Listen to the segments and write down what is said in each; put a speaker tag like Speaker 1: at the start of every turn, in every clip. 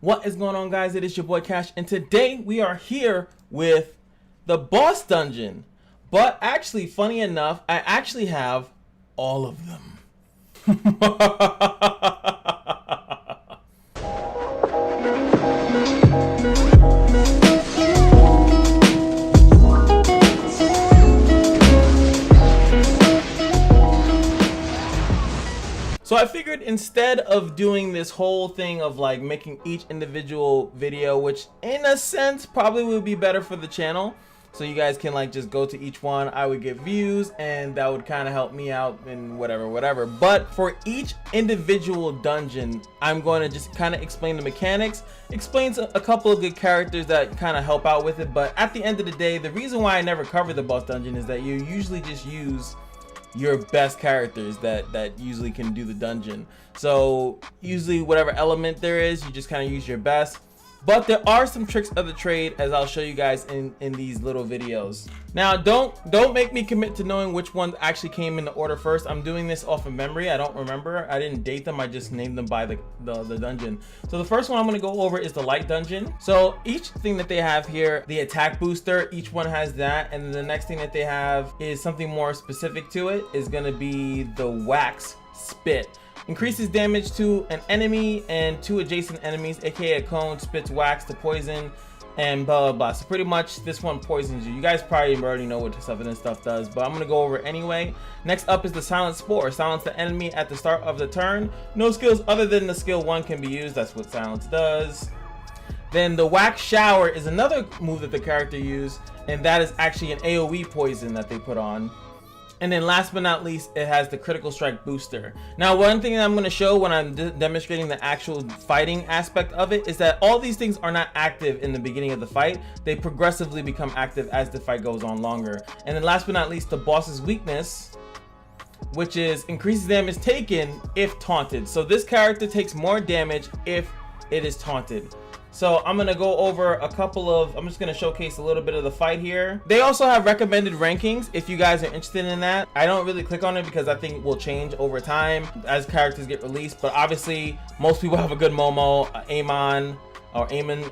Speaker 1: What is going on, guys? It is your boy Cash, and today we are here with the boss dungeon. But actually, funny enough, I actually have all of them. So I figured instead of doing this whole thing of like making each individual video, which in a sense probably would be better for the channel, so you guys can like just go to each one, I would get views and that would kind of help me out and whatever. But for each individual dungeon, I'm going to just kind of explain the mechanics, explain a couple of good characters that kind of help out with it. But at the end of the day, the reason why I never cover the boss dungeon is that you usually just use your best characters that usually can do the dungeon. So usually whatever element there is, you just kind of use your best. But there are some tricks of the trade, as I'll show you guys in these little videos. Now don't make me commit to knowing which ones actually came in the order first. I'm doing this off of memory. I don't remember. I didn't date them. I just named them by the dungeon. So the first one I'm going to go over is the light dungeon. So each thing that they have here, the attack booster, each one has that. And then the next thing that they have is something more specific to it, is going to be the wax spit. Increases damage to an enemy and two adjacent enemies, aka a cone spits wax to poison and blah blah blah. So pretty much this one poisons you. You guys probably already know what some of this stuff does, but I'm gonna go over it anyway. Next up is the silent spore. Silence the enemy at the start of the turn. No skills other than the skill 1 can be used. That's what silence does. Then the wax shower is another move that the character used, and that is actually an AoE poison that they put on. And then last but not least, it has the critical strike booster. Now, one thing that I'm going to show when I'm demonstrating the actual fighting aspect of it is that all these things are not active in the beginning of the fight. They progressively become active as the fight goes on longer. And then last but not least, the boss's weakness, which is increases damage taken if taunted. So this character takes more damage if it is taunted. So I'm gonna go over a couple of, I'm just gonna showcase a little bit of the fight here. They also have recommended rankings if you guys are interested in that. I don't really click on it because I think it will change over time as characters get released. But obviously most people have a good Momo, Amon,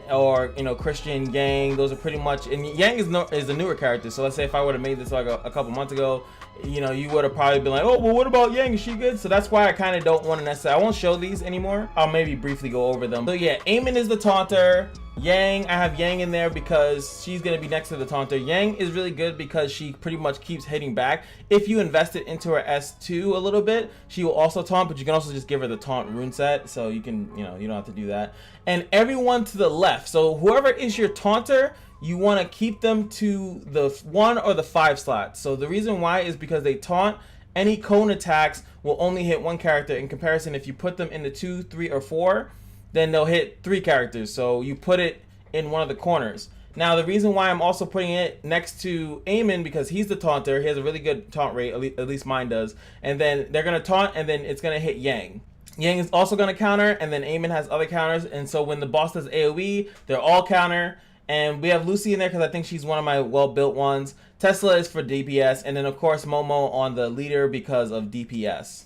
Speaker 1: or you know, Christian, Yang. Those are pretty much, and Yang is a newer character. So let's say if I would have made this like a couple months ago, you know, you would have probably been like, oh, well, what about Yang? Is she good? So that's why I kind of don't want to necessarily, I won't show these anymore. I'll maybe briefly go over them. So yeah, Amon is the taunter. Yang, I have Yang in there because she's going to be next to the taunter. Yang is really good because she pretty much keeps hitting back. If you invest it into her S2 a little bit, she will also taunt, but you can also just give her the taunt rune set. So you can, you know, you don't have to do that. And everyone to the left. So whoever is your taunter, you want to keep them to the 1 or the 5 slot. So the reason why is because they taunt. Any cone attacks will only hit one character. In comparison, if you put them in the 2, 3, or 4, then they'll hit 3 characters. So you put it in one of the corners. Now the reason why I'm also putting it next to Amon, because he's the taunter. He has a really good taunt rate, at least mine does. And then they're going to taunt, and then it's going to hit Yang. Yang is also going to counter, and then Amon has other counters. And so when the boss does AoE, they're all counter. And we have Lucy in there because I think she's one of my well-built ones. Tesla is for DPS. And then, of course, Momo on the leader because of DPS.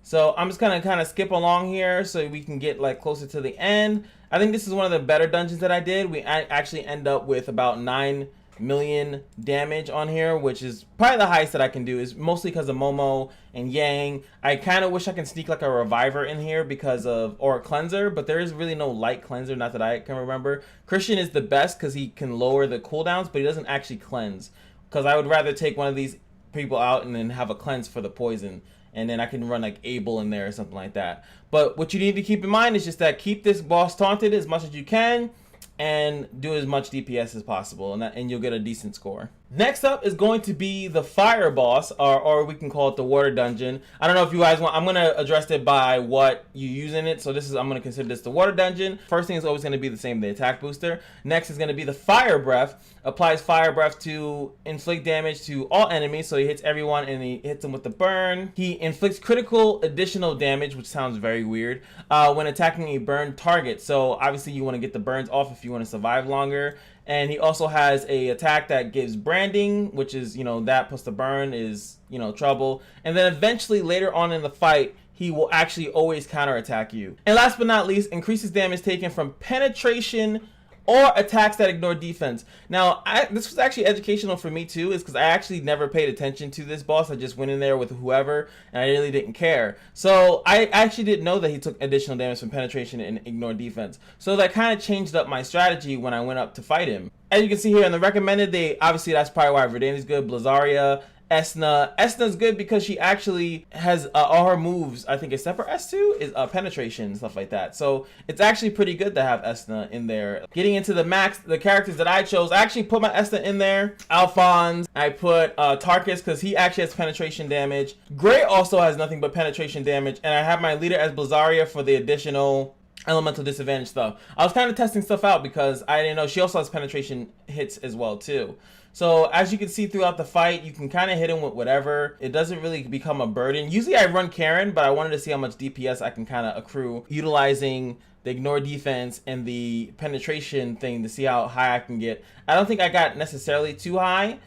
Speaker 1: So I'm just going to kind of skip along here so we can get like closer to the end. I think this is one of the better dungeons that I did. We actually end up with about 9 million damage on here, which is probably the highest that I can do. Is mostly because of Momo and Yang. I kind of wish I can sneak like a reviver in here because of, or a cleanser, but there is really no light cleanser, not that I can remember. Christian is the best because he can lower the cooldowns, but he doesn't actually cleanse, because I would rather take one of these people out and then have a cleanse for the poison, and then I can run like Abel in there or something like that. But what you need to keep in mind is just that keep this boss taunted as much as you can and do as much DPS as possible, and you'll get a decent score. Next up is going to be the fire boss, or we can call it the water dungeon. I don't know if you guys want, I'm going to address it by what you use in it. So this is, I'm going to consider this the water dungeon. First thing is always going to be the same, the attack booster. Next is going to be the fire breath. Applies fire breath to inflict damage to all enemies. So he hits everyone and he hits them with the burn. He inflicts critical additional damage, which sounds very weird, when attacking a burned target. So obviously you want to get the burns off if you want to survive longer. And he also has a attack that gives branding, which is, you know, that plus the burn is, you know, trouble. And then eventually later on in the fight, he will actually always counterattack you. And last but not least, increases damage taken from penetration or attacks that ignore defense. Now, this was actually educational for me too, is because I actually never paid attention to this boss. I just went in there with whoever, and I really didn't care. So I actually didn't know that he took additional damage from penetration and ignore defense. So that kind of changed up my strategy when I went up to fight him. As you can see here in the recommended, obviously that's probably why Verdani's good, Blazaria, Esna's good because she actually has all her moves, I think except for S2, is penetration and stuff like that. So it's actually pretty good to have Esna in there. Getting into the characters that I chose, I actually put my Esna in there. Alphonse, I put Tarkus because he actually has penetration damage. Gray also has nothing but penetration damage, and I have my leader as Blazaria for the additional elemental disadvantage stuff. I was kind of testing stuff out because I didn't know she also has penetration hits as well too. So as you can see throughout the fight, you can kind of hit him with whatever. It doesn't really become a burden. Usually I run Karen, but I wanted to see how much DPS I can kind of accrue utilizing the ignore defense and the penetration thing to see how high I can get. I don't think I got necessarily too high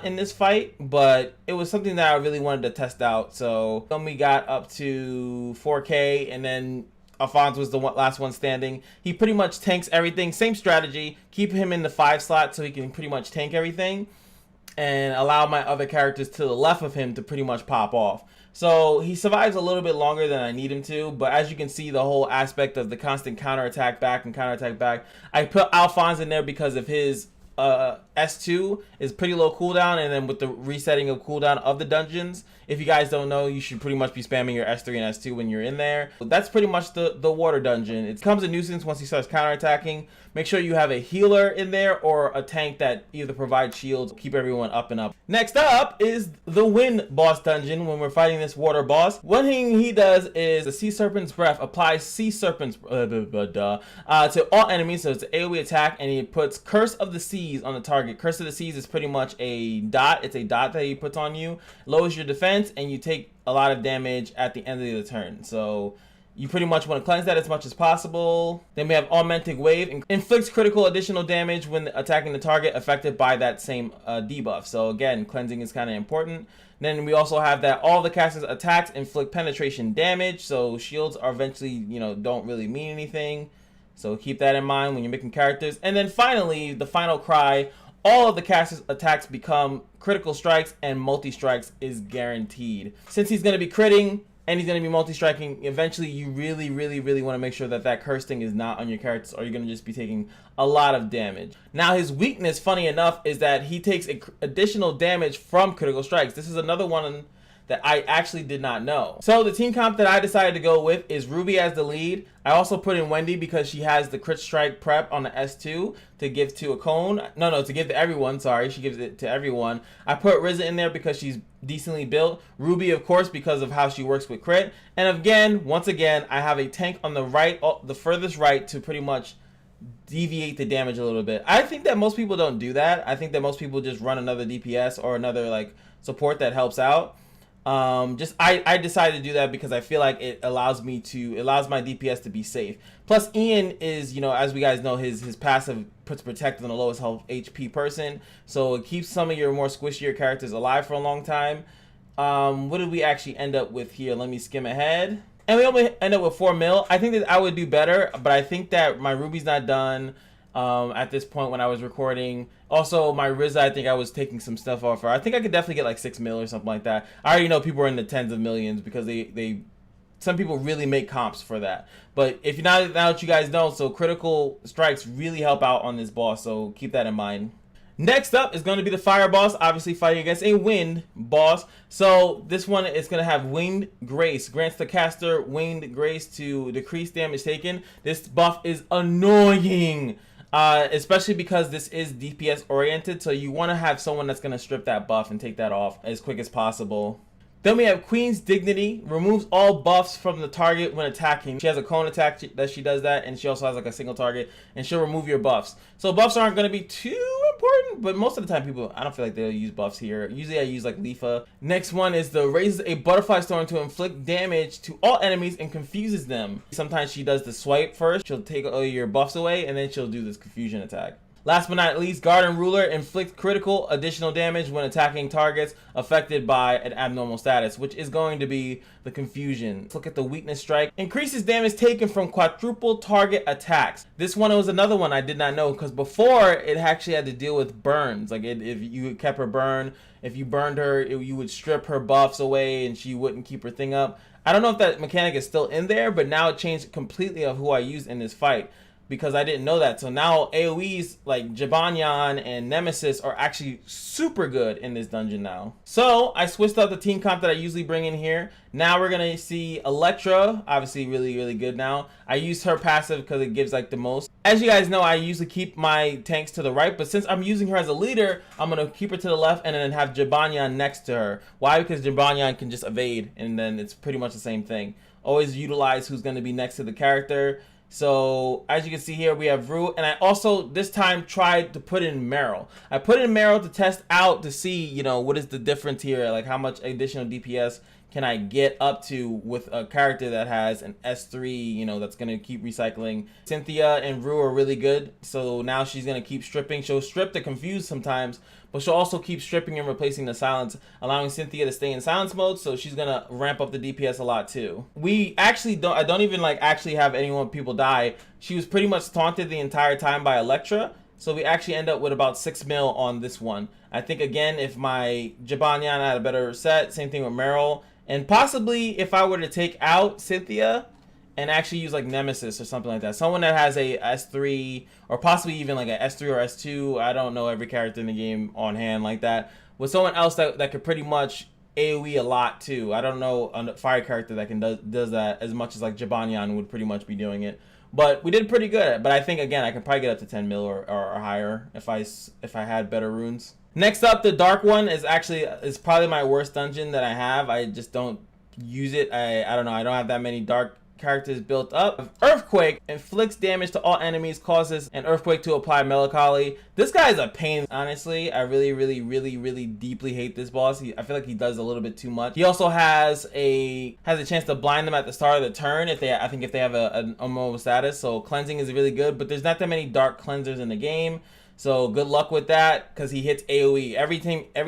Speaker 1: in this fight, but it was something that I really wanted to test out. So then we got up to 4K, and then Alphonse was the last one standing. He pretty much tanks everything. Same strategy. Keep him in the 5 slot so he can pretty much tank everything and allow my other characters to the left of him to pretty much pop off. So he survives a little bit longer than I need him to, but as you can see, the whole aspect of the constant counterattack back and counterattack back. I put Alphonse in there because of his S2 is pretty low cooldown, and then with the resetting of cooldown of the dungeons, if you guys don't know, you should pretty much be spamming your S3 and S2 when you're in there. That's pretty much the water dungeon. It becomes a nuisance once he starts counterattacking. Make sure you have a healer in there or a tank that either provides shields, keep everyone up and up. Next up is the wind boss dungeon when we're fighting this water boss. One thing he does is the Sea Serpent's Breath applies Sea Serpent's to all enemies, so it's an AoE attack, and he puts Curse of the Seas on the target. Curse of the Seas is pretty much a dot. It's a dot that he puts on you, lowers your defense, and you take a lot of damage at the end of the turn. So you pretty much want to cleanse that as much as possible. Then we have Augmented Wave. Inflicts critical additional damage when attacking the target affected by that same debuff. So again, cleansing is kind of important. Then we also have that all the casters' attacks inflict penetration damage. So shields are eventually, don't really mean anything. So keep that in mind when you're making characters. And then finally, the final cry. All of the casters' attacks become critical strikes, and multi-strikes is guaranteed. Since he's going to be critting and he's going to be multi-striking, eventually you really want to make sure that curse thing is not on your characters, or you're going to just be taking a lot of damage. Now his weakness, funny enough, is that he takes additional damage from critical strikes. This is another one that I actually did not know. So the team comp that I decided to go with is Ruby as the lead. I also put in Wendy because she has the crit strike prep on the S2 to give to a cone. No, to give to everyone, sorry. She gives it to everyone. I put Rizza in there because she's decently built. Ruby, of course, because of how she works with crit. And again, once again, I have a tank on the right, the furthest right, to pretty much deviate the damage a little bit. I think that most people don't do that. I think that most people just run another DPS or another support that helps out. I decided to do that because I feel like it allows my DPS to be safe. Plus Ian is, as we guys know, his passive puts protect on the lowest health HP person, so it keeps some of your more squishier characters alive for a long time. What did we actually end up with here? Let me skim ahead. And we only end up with 4 mil. I think that I would do better, but I think that my Ruby's not done at this point when I was recording. Also, my Rizza, I think I was taking some stuff off her. I think I could definitely get 6 mil or something like that. I already know people are in the tens of millions because some people really make comps for that. But if now that you guys know, so critical strikes really help out on this boss, so keep that in mind. Next up is going to be the fire boss, obviously fighting against a wind boss. So this one is going to have Winged Grace. Grants the caster Winged Grace to decrease damage taken. This buff is annoying. Especially because this is DPS oriented, so you want to have someone that's going to strip that buff and take that off as quick as possible. Then we have Queen's Dignity. Removes all buffs from the target when attacking. She has a cone attack that she does that, and she also has a single target, and she'll remove your buffs. So buffs aren't going to be too important, but most of the time I don't feel like they'll use buffs here. Usually I use Leafa. Next one is the raises a butterfly storm to inflict damage to all enemies and confuses them. Sometimes she does the swipe first. She'll take all your buffs away, and then she'll do this confusion attack. Last but not least, Guard and Ruler inflict critical additional damage when attacking targets affected by an abnormal status, which is going to be the Confusion. Let's look at the Weakness Strike. Increases damage taken from quadruple target attacks. This one was another one I did not know, because before it actually had to deal with burns. Like if you kept her burn, if you burned her, you would strip her buffs away and she wouldn't keep her thing up. I don't know if that mechanic is still in there, but now it changed completely of who I use in this fight, because I didn't know that. So now AoEs like Jibanyan and Nemesis are actually super good in this dungeon now. So I switched up the team comp that I usually bring in here. Now we're gonna see Electra, obviously really good now. I use her passive because it gives like the most. As you guys know, I usually keep my tanks to the right, but since I'm using her as a leader, I'm gonna keep her to the left and then have Jibanyan next to her. Why? Because Jibanyan can just evade, and then it's pretty much the same thing. Always utilize who's gonna be next to the character. So as you can see here, we have Rue, and I also this time tried to put in Meryl. I put in Meryl to test out to see, you know, what is the difference here, like how much additional DPS can I get up to with a character that has an S3, you know, that's going to keep recycling. Cynthia and Rue are really good, so now she's going to keep stripping. She'll strip the Confuse sometimes, but she'll also keep stripping and replacing the Silence, allowing Cynthia to stay in silence mode, so she's going to ramp up the DPS a lot too. We actually I don't even like actually have people die. She was pretty much taunted the entire time by Electra, so we actually end up with about 6 mil on this one. I think again, if my Jibanyan had a better set, same thing with Meryl. And possibly if I were to take out Cynthia and actually use like Nemesis or something like that. Someone that has a S3 or possibly even like a S3 or S2. I don't know every character in the game on hand like that. With someone else that could pretty much AoE a lot too. I don't know a fire character that can does that as much as like Jibanyan would pretty much be doing it. But we did pretty good. But I think again I can probably get up to 10 mil or higher if I had better runes. Next up, the dark one is probably my worst dungeon that I have. I just don't use it. I don't know. I don't have that many dark characters built up. Earthquake inflicts damage to all enemies, causes an earthquake to apply melancholy. This guy is a pain, honestly. I really deeply hate this boss. I feel like he does a little bit too much. He also has a chance to blind them at the start of the turn if they have an unmobile status. So cleansing is really good, but there's not that many dark cleansers in the game. So good luck with that, because he hits AoE. Every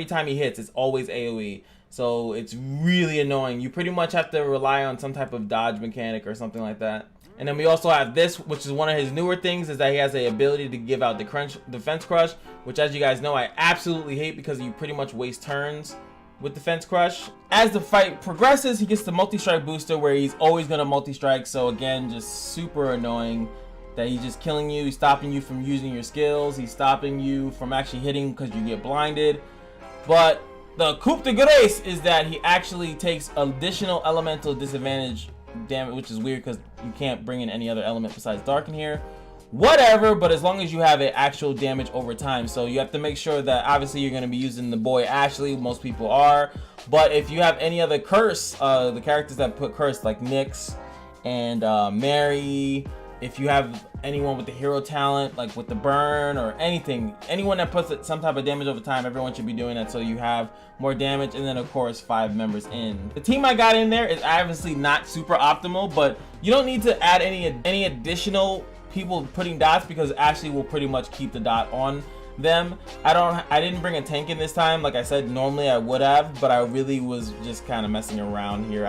Speaker 1: time he hits, it's always AoE. So it's really annoying. You pretty much have to rely on some type of dodge mechanic or something like that. And then we also have this, which is one of his newer things, is that he has the ability to give out Defense Crush, which as you guys know, I absolutely hate because you pretty much waste turns with Defense Crush. As the fight progresses, he gets the multi-strike booster where he's always going to multi-strike. So again, just super annoying. That he's just killing you, he's stopping you from using your skills, he's stopping you from actually hitting because you get blinded. But the coup de grace is that he actually takes additional elemental disadvantage damage, which is weird because you can't bring in any other element besides dark in here. Whatever, but as long as you have it actual damage over time. So you have to make sure that obviously you're going to be using the boy Ashley, most people are. But if you have any other curse, the characters that put curse like Nyx and Mary, if you have anyone with the hero talent, like with the burn or anything, anyone that puts some type of damage over time, everyone should be doing that so you have more damage. And then of course 5 members in. The team I got in there is obviously not super optimal, but you don't need to add any additional people putting dots because Ashley will pretty much keep the dot on them. I didn't bring a tank in this time. Like I said, normally I would have, but I really was just kind of messing around here.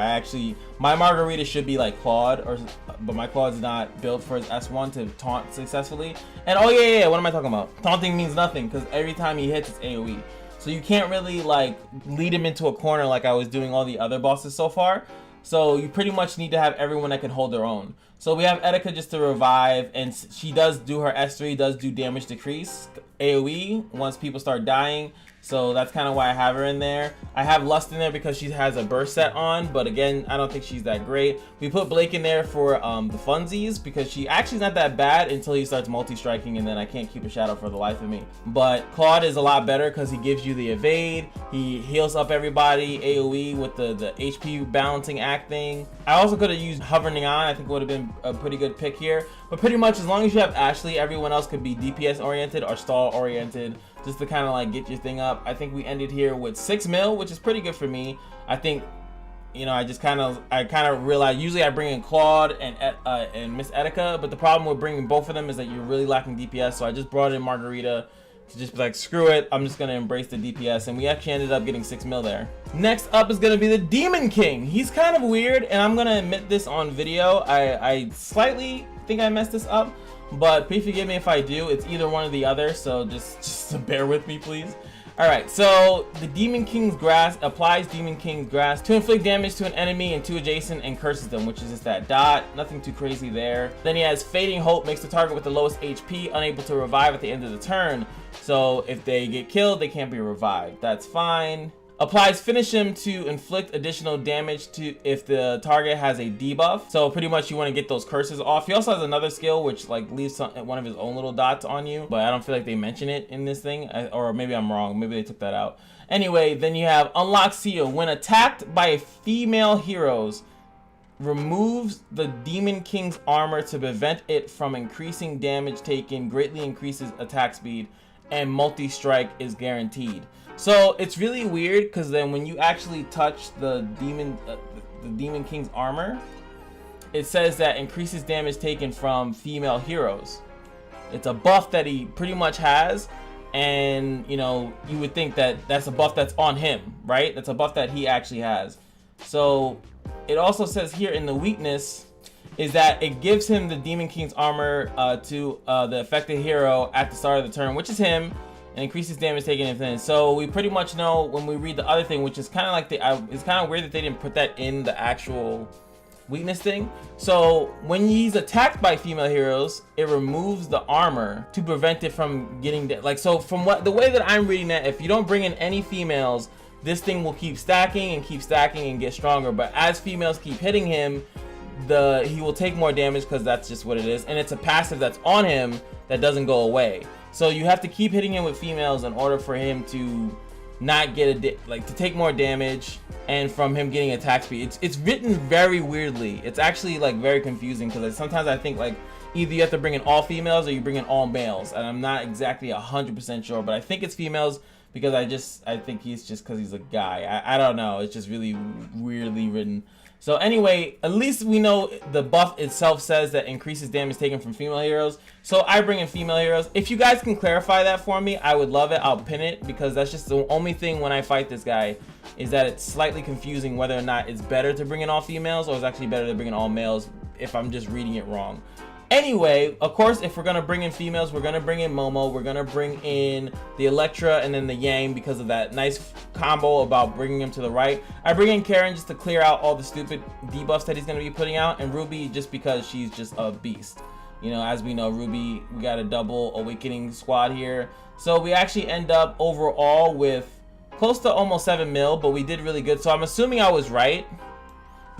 Speaker 1: My Margarita should be like Claude, but my Claude's not built for his S1 to taunt successfully. And oh yeah, what am I talking about? Taunting means nothing because every time he hits, it's AoE. So you can't really like lead him into a corner like I was doing all the other bosses so far. So you pretty much need to have everyone that can hold their own. So we have Etika just to revive, and she does do her S3, does do damage decrease, AoE, once people start dying. So that's kind of why I have her in there. I have Lust in there because she has a burst set on, but again, I don't think she's that great. We put Blake in there for the funsies because she actually is not that bad until he starts multi-striking, and then I can't keep a shadow for the life of me. But Claude is a lot better because he gives you the evade, he heals up everybody, AoE with the HP balancing act thing. I also could have used Hovering On. I think it would have been a pretty good pick here. But pretty much as long as you have Ashley, everyone else could be DPS oriented or stall oriented, just to kind of like get your thing up. I think we ended here with 6 mil, which is pretty good for me. I think you know, I kind of realized usually I bring in Claude and Miss Etika, but the problem with bringing both of them is that you're really lacking DPS. So I just brought in Margarita to just be like, screw it, I'm just gonna embrace the DPS, and we actually ended up getting 6 mil there. Next up is gonna be the Demon King. He's kind of weird, and I'm gonna admit this on video. I slightly think I messed this up, but please forgive me if I do. It's either one or the other, so just bear with me, please. Alright, so the Demon King's Grass applies Demon King's Grass to inflict damage to an enemy and 2 adjacent and curses them, which is just that dot. Nothing too crazy there. Then he has Fading Hope, makes the target with the lowest HP unable to revive at the end of the turn. So if they get killed, they can't be revived. That's fine. Applies Finish Him to inflict additional damage to if the target has a debuff. So pretty much you want to get those curses off. He also has another skill which like leaves one of his own little dots on you, but I don't feel like they mention it in this thing, or maybe I'm wrong. Maybe they took that out. Anyway, then you have Unlock Seal. When attacked by female heroes, removes the Demon King's armor to prevent it from increasing damage taken, greatly increases attack speed, and multi-strike is guaranteed. So it's really weird because then when you actually touch the Demon King's armor, it says that increases damage taken from female heroes. It's a buff that he pretty much has, and you know, you would think that that's a buff that's on him, right? That's a buff that he actually has. So it also says here in the weakness is that it gives him the Demon King's armor to the affected hero at the start of the turn, which is him, and increases damage taken if then. So we pretty much know when we read the other thing, which is kind of like it's kind of weird that they didn't put that in the actual weakness thing. So when he's attacked by female heroes, it removes the armor to prevent it from getting like, so from the way that I'm reading that, if you don't bring in any females, this thing will keep stacking and get stronger. But as females keep hitting him, he will take more damage because that's just what it is, and it's a passive that's on him that doesn't go away. So you have to keep hitting him with females in order for him to not get to take more damage, and from him getting attack speed. It's written very weirdly. It's actually like very confusing because sometimes I think like either you have to bring in all females or you bring in all males, and I'm not exactly 100% sure, but I think it's females because I think he's just because he's a guy. I don't know. It's just really weirdly written. So anyway, at least we know the buff itself says that increases damage taken from female heroes. So I bring in female heroes. If you guys can clarify that for me, I would love it. I'll pin it because that's just the only thing when I fight this guy is that it's slightly confusing whether or not it's better to bring in all females or it's actually better to bring in all males if I'm just reading it wrong. Anyway, of course, if we're gonna bring in females, we're gonna bring in Momo, we're gonna bring in the Electra and then the Yang because of that nice combo about bringing him to the right. I bring in Karen just to clear out all the stupid debuffs that he's gonna be putting out, and Ruby just because she's just a beast. You know, as we know, Ruby, we got a double awakening squad here. So we actually end up overall with close to almost 7 mil, but we did really good. So I'm assuming I was right.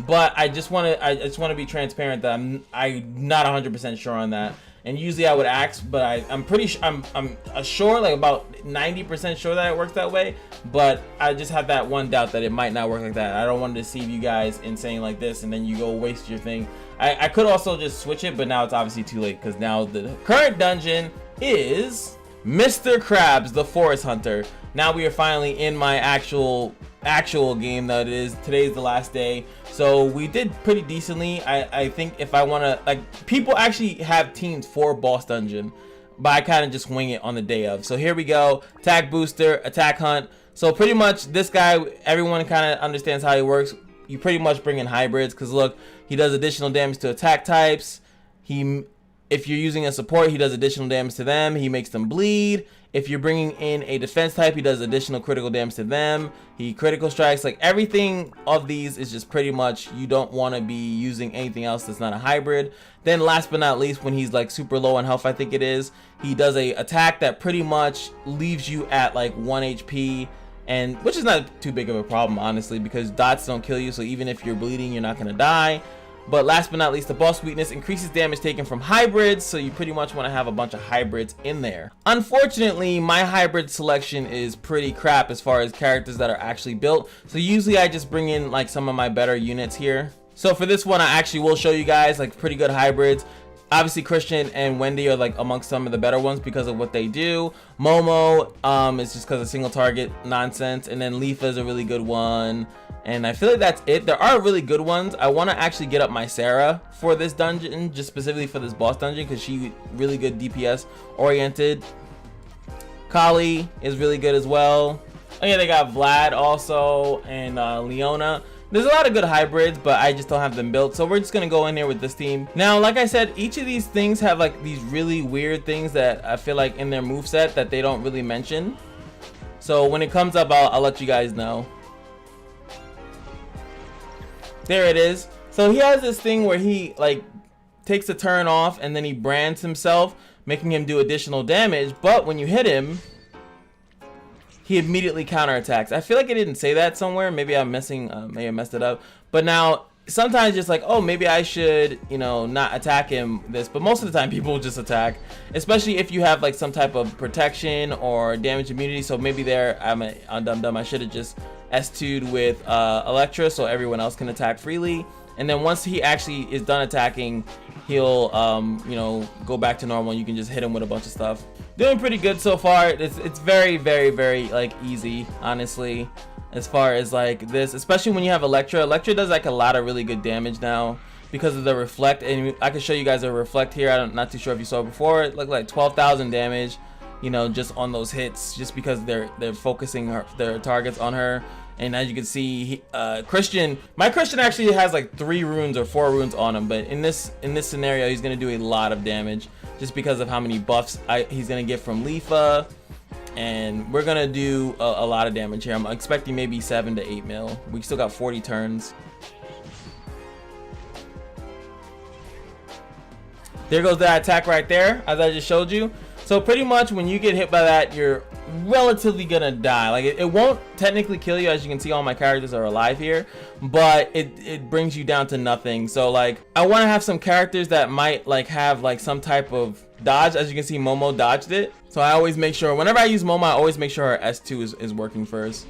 Speaker 1: But I just want to be transparent that I'm not 100% sure on that. And usually I would ask, but I'm pretty sure I'm sure, like about 90% sure that it works that way. But I just have that one doubt that it might not work like that. I don't want to deceive you guys in saying like this and then you go waste your thing. I could also just switch it, but now it's obviously too late because now the current dungeon is Mr. Krabs, the Forest Hunter. Now we are finally in my actual game. That is, today's the last day. So we did pretty decently. I think if I want to, like, people actually have teams for boss dungeon, but I kind of just wing it on the day of. So here we go. Attack booster, attack hunt. So pretty much this guy, everyone kind of understands how he works. You pretty much bring in hybrids because look, he does additional damage to attack types. If you're using a support, he does additional damage to them. He makes them bleed. If you're bringing in a defense type, he does additional critical damage to them. He critical strikes. Like, everything of these is just pretty much, you don't want to be using anything else that's not a hybrid. Then last but not least, when he's like super low on health, I think it is, he does a attack that pretty much leaves you at like 1 HP, and which is not too big of a problem, honestly, because dots don't kill you. So even if you're bleeding, you're not going to die. But last but not least, the boss weakness increases damage taken from hybrids, so you pretty much want to have a bunch of hybrids in there. Unfortunately, my hybrid selection is pretty crap as far as characters that are actually built, so usually I just bring in like some of my better units here. So for this one, I actually will show you guys like pretty good hybrids. Obviously, Christian and Wendy are like amongst some of the better ones because of what they do. Momo is just because of single target nonsense, and then Leafa is a really good one. And I feel like that's it. There are really good ones. I want to actually get up my Sarah for this dungeon, just specifically for this boss dungeon, because she really good DPS oriented. Kali is really good as well. Oh yeah, they got Vlad also, and Leona. There's a lot of good hybrids, but I just don't have them built, so we're just gonna go in here with this team. Now, like I said, each of these things have like these really weird things that I feel like in their moveset that they don't really mention. So when it comes up, I'll let you guys know. There it is. So he has this thing where he like takes a turn off and then he brands himself, making him do additional damage, but when you hit him, he immediately counterattacks. I feel like I didn't say that somewhere. Maybe I'm messing, maybe I messed it up. But now, sometimes just like, oh, maybe I should, you know, not attack him this. But most of the time, people will just attack. Especially if you have like some type of protection or damage immunity. So maybe there, I'm dumb. I should have just S2'd with Electra so everyone else can attack freely. And then once he actually is done attacking, he'll, you know, go back to normal. You can just hit him with a bunch of stuff. Doing pretty good so far. It's very, very, very like easy, honestly, as far as like this, especially when you have Electra. Electra does like a lot of really good damage now because of the reflect, and I can show you guys a reflect here. I'm not too sure if you saw it before. It looked like 12,000 damage, you know, just on those hits, just because they're focusing their targets on her. And as you can see, Christian, my Christian actually has like 3 runes or 4 runes on him, but in this scenario, he's gonna do a lot of damage just because of how many buffs he's gonna get from Leafa, and we're gonna do a lot of damage here. I'm expecting maybe 7 to 8 mil. We still got 40 turns. There goes that attack right there, as I just showed you. So pretty much when you get hit by that, you're relatively gonna die. Like it won't technically kill you, as you can see all my characters are alive here, but it brings you down to nothing. So like I want to have some characters that might like have like some type of dodge. As you can see, Momo dodged it, so I always make sure whenever I use Momo, I always make sure her S2 is working first.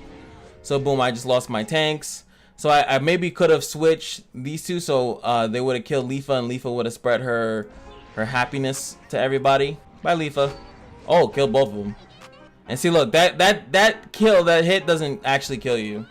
Speaker 1: So boom, I just lost my tanks. So I maybe could have switched these two, so they would have killed Leafa, and Leafa would have spread her happiness to everybody. Bye, Leafa. Oh, killed both of them. And see, look, that kill, that hit doesn't actually kill you.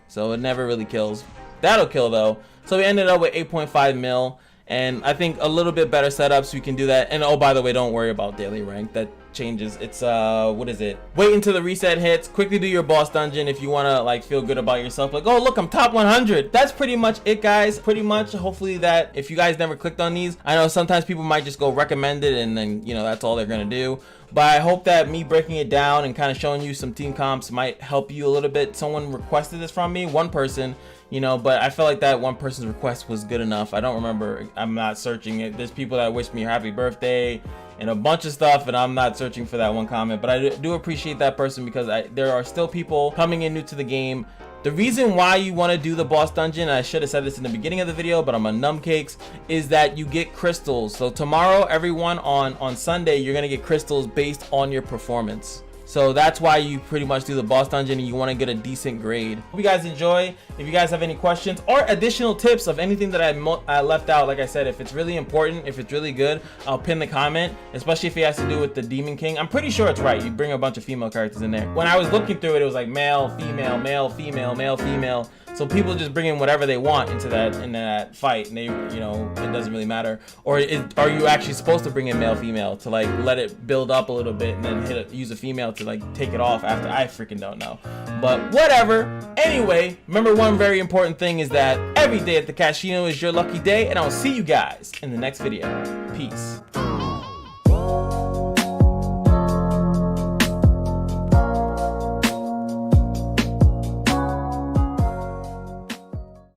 Speaker 1: So it never really kills. That'll kill though. So we ended up with 8.5 mil. And I think a little bit better setup so you can do that. And oh, by the way, don't worry about daily rank. That changes. It's what is it? Wait until the reset hits. Quickly do your boss dungeon if you want to like feel good about yourself. Like, oh look, I'm top 100. That's pretty much it, guys. Pretty much. Hopefully that if you guys never clicked on these, I know sometimes people might just go recommended and then, you know, that's all they're gonna do. But I hope that me breaking it down and kind of showing you some team comps might help you a little bit. Someone requested this from me, one person, you know, but I felt like that one person's request was good enough. I don't remember. I'm not searching it. There's people that wish me a happy birthday and a bunch of stuff, and I'm not searching for that one comment. But I do appreciate that person because there are still people coming in new to the game. The reason why you want to do the boss dungeon, I should have said this in the beginning of the video, but I'm a numcakes, is that you get crystals. So tomorrow, everyone, on Sunday, you're going to get crystals based on your performance. So that's why you pretty much do the boss dungeon, and you want to get a decent grade. Hope you guys enjoy. If you guys have any questions or additional tips of anything that I left out, like I said, if it's really important, if it's really good, I'll pin the comment, especially if it has to do with the Demon King. I'm pretty sure it's right. You bring a bunch of female characters in there. When I was looking through it, it was like male, female, male, female, male, female. So people just bring in whatever they want into that fight, and they, you know, it doesn't really matter. Or are you actually supposed to bring in male, female to like let it build up a little bit and then use a female to like take it off after? I freaking don't know, but whatever. Anyway, remember one very important thing is that every day at the Kashino is your lucky day, and I'll see you guys in the next video. Peace.